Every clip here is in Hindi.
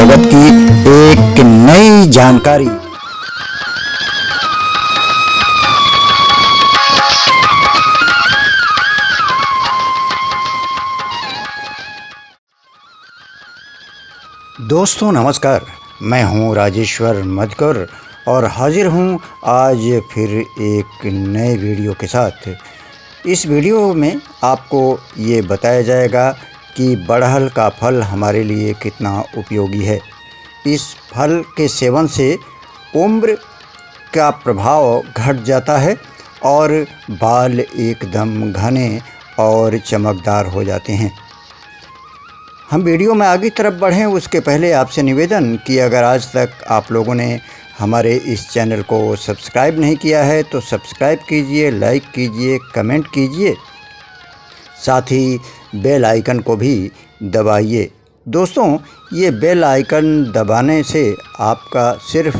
जगत की एक नई जानकारी। दोस्तों नमस्कार, मैं हूं राजेश्वर मधुकर और हाजिर हूं आज फिर एक नए वीडियो के साथ। इस वीडियो में आपको ये बताया जाएगा कि बड़हल का फल हमारे लिए कितना उपयोगी है। इस फल के सेवन से उम्र का प्रभाव घट जाता है और बाल एकदम घने और चमकदार हो जाते हैं। हम वीडियो में आगे तरफ बढ़ें उसके पहले आपसे निवेदन कि अगर आज तक आप लोगों ने हमारे इस चैनल को सब्सक्राइब नहीं किया है तो सब्सक्राइब कीजिए, लाइक कीजिए, कमेंट कीजिए, साथ ही बेल आइकन को भी दबाइए। दोस्तों, ये बेल आइकन दबाने से आपका सिर्फ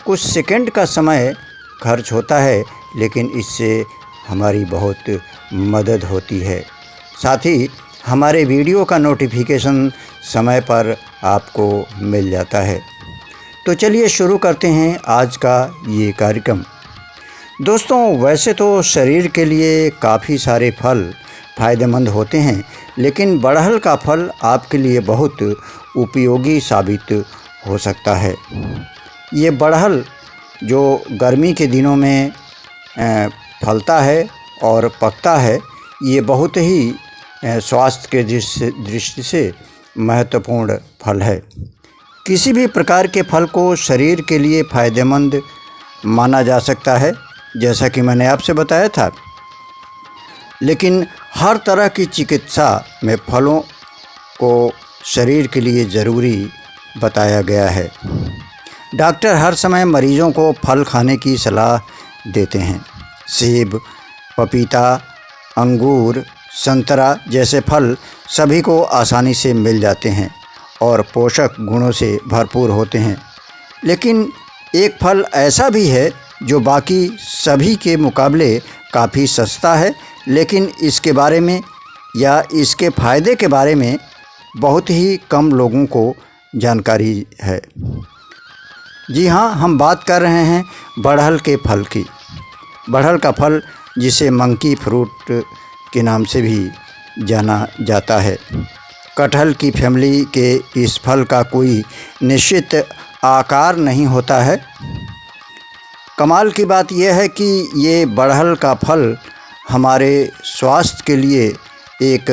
कुछ सेकंड का समय खर्च होता है, लेकिन इससे हमारी बहुत मदद होती है। साथ ही हमारे वीडियो का नोटिफिकेशन समय पर आपको मिल जाता है। तो चलिए शुरू करते हैं आज का ये कार्यक्रम। दोस्तों, वैसे तो शरीर के लिए काफ़ी सारे फल फ़ायदेमंद होते हैं, लेकिन बड़हल का फल आपके लिए बहुत उपयोगी साबित हो सकता है। ये बड़हल जो गर्मी के दिनों में फलता है और पकता है, ये बहुत ही स्वास्थ्य के दृष्टि से महत्वपूर्ण फल है। किसी भी प्रकार के फल को शरीर के लिए फ़ायदेमंद माना जा सकता है, जैसा कि मैंने आपसे बताया था, लेकिन हर तरह की चिकित्सा में फलों को शरीर के लिए ज़रूरी बताया गया है। डॉक्टर हर समय मरीजों को फल खाने की सलाह देते हैं। सेब, पपीता, अंगूर, संतरा जैसे फल सभी को आसानी से मिल जाते हैं और पोषक गुणों से भरपूर होते हैं। लेकिन एक फल ऐसा भी है जो बाकी सभी के मुकाबले काफ़ी सस्ता है, लेकिन इसके बारे में या इसके फ़ायदे के बारे में बहुत ही कम लोगों को जानकारी है। जी हाँ, हम बात कर रहे हैं बड़हल के फल की। बड़हल का फल, जिसे मंकी फ्रूट के नाम से भी जाना जाता है। कटहल की फैमिली के इस फल का कोई निश्चित आकार नहीं होता है। कमाल की बात यह है कि ये बड़हल का फल हमारे स्वास्थ्य के लिए एक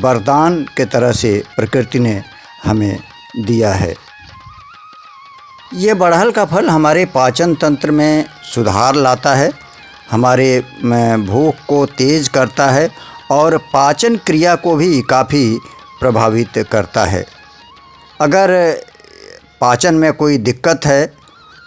वरदान के तरह से प्रकृति ने हमें दिया है। ये बड़हल का फल हमारे पाचन तंत्र में सुधार लाता है, हमारे भूख को तेज़ करता है और पाचन क्रिया को भी काफ़ी प्रभावित करता है। अगर पाचन में कोई दिक्कत है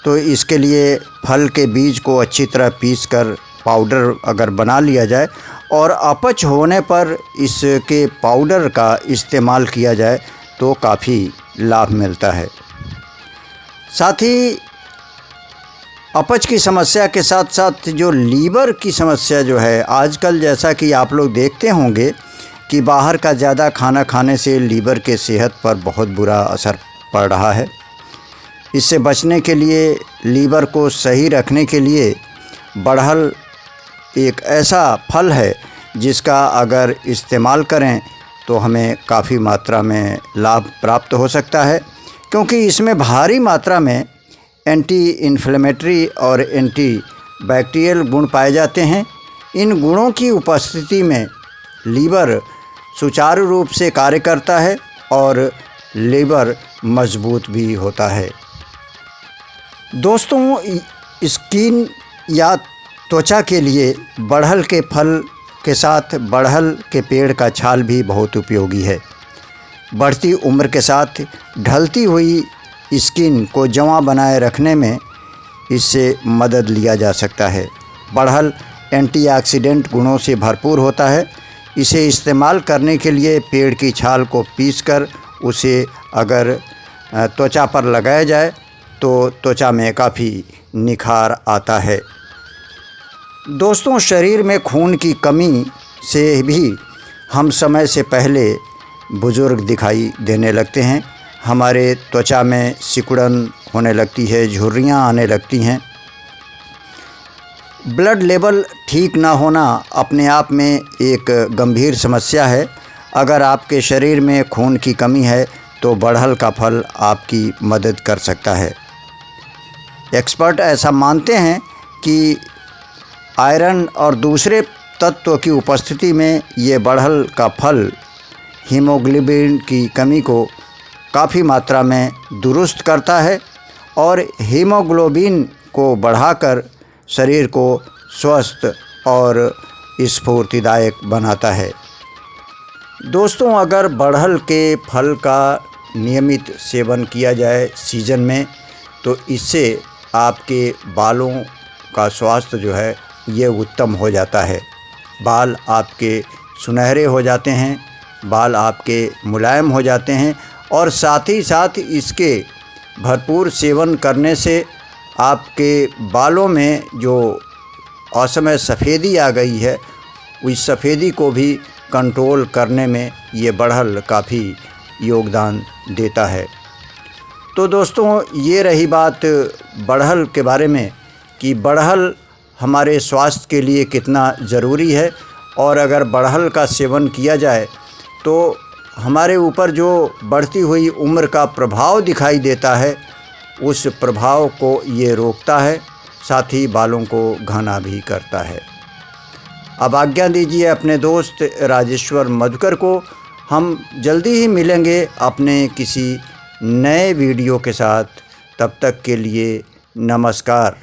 तो इसके लिए फल के बीज को अच्छी तरह पीसकर पाउडर अगर बना लिया जाए और अपच होने पर इसके पाउडर का इस्तेमाल किया जाए तो काफ़ी लाभ मिलता है। साथ ही अपच की समस्या के साथ साथ जो लीवर की समस्या जो है, आजकल जैसा कि आप लोग देखते होंगे कि बाहर का ज़्यादा खाना खाने से लीवर के सेहत पर बहुत बुरा असर पड़ रहा है। इससे बचने के लिए, लीवर को सही रखने के लिए बड़हल एक ऐसा फल है जिसका अगर इस्तेमाल करें तो हमें काफ़ी मात्रा में लाभ प्राप्त हो सकता है, क्योंकि इसमें भारी मात्रा में एंटी इन्फ्लेमेटरी और एंटी बैक्टीरियल गुण पाए जाते हैं। इन गुणों की उपस्थिति में लीवर सुचारू रूप से कार्य करता है और लीवर मजबूत भी होता है। दोस्तों, स्किन या त्वचा के लिए बड़हल के फल के साथ बड़हल के पेड़ का छाल भी बहुत उपयोगी है। बढ़ती उम्र के साथ ढलती हुई स्किन को जवां बनाए रखने में इससे मदद लिया जा सकता है। बड़हल एंटीऑक्सीडेंट गुणों से भरपूर होता है। इसे इस्तेमाल करने के लिए पेड़ की छाल को पीसकर उसे अगर त्वचा पर लगाया जाए तो त्वचा में काफ़ी निखार आता है। दोस्तों, शरीर में खून की कमी से भी हम समय से पहले बुज़ुर्ग दिखाई देने लगते हैं। हमारे त्वचा में सिकुड़न होने लगती है, झुर्रियाँ आने लगती हैं। ब्लड लेवल ठीक ना होना अपने आप में एक गंभीर समस्या है। अगर आपके शरीर में खून की कमी है तो बड़हल का फल आपकी मदद कर सकता है। एक्सपर्ट ऐसा मानते हैं कि आयरन और दूसरे तत्व की उपस्थिति में ये बड़हल का फल हीमोग्लोबिन की कमी को काफ़ी मात्रा में दुरुस्त करता है और हीमोग्लोबिन को बढ़ाकर शरीर को स्वस्थ और स्फूर्तिदायक बनाता है। दोस्तों, अगर बड़हल के फल का नियमित सेवन किया जाए सीज़न में तो इससे आपके बालों का स्वास्थ्य जो है ये उत्तम हो जाता है। बाल आपके सुनहरे हो जाते हैं, बाल आपके मुलायम हो जाते हैं और साथ ही साथ इसके भरपूर सेवन करने से आपके बालों में जो असमय सफ़ेदी आ गई है उस सफ़ेदी को भी कंट्रोल करने में ये बड़हल काफ़ी योगदान देता है। तो दोस्तों, ये रही बात बड़हल के बारे में कि बड़हल हमारे स्वास्थ्य के लिए कितना ज़रूरी है और अगर बड़हल का सेवन किया जाए तो हमारे ऊपर जो बढ़ती हुई उम्र का प्रभाव दिखाई देता है उस प्रभाव को ये रोकता है, साथ ही बालों को घना भी करता है। अब आज्ञा दीजिए अपने दोस्त राजेश्वर मधुकर को। हम जल्दी ही मिलेंगे अपने किसी नए वीडियो के साथ। तब तक के लिए नमस्कार।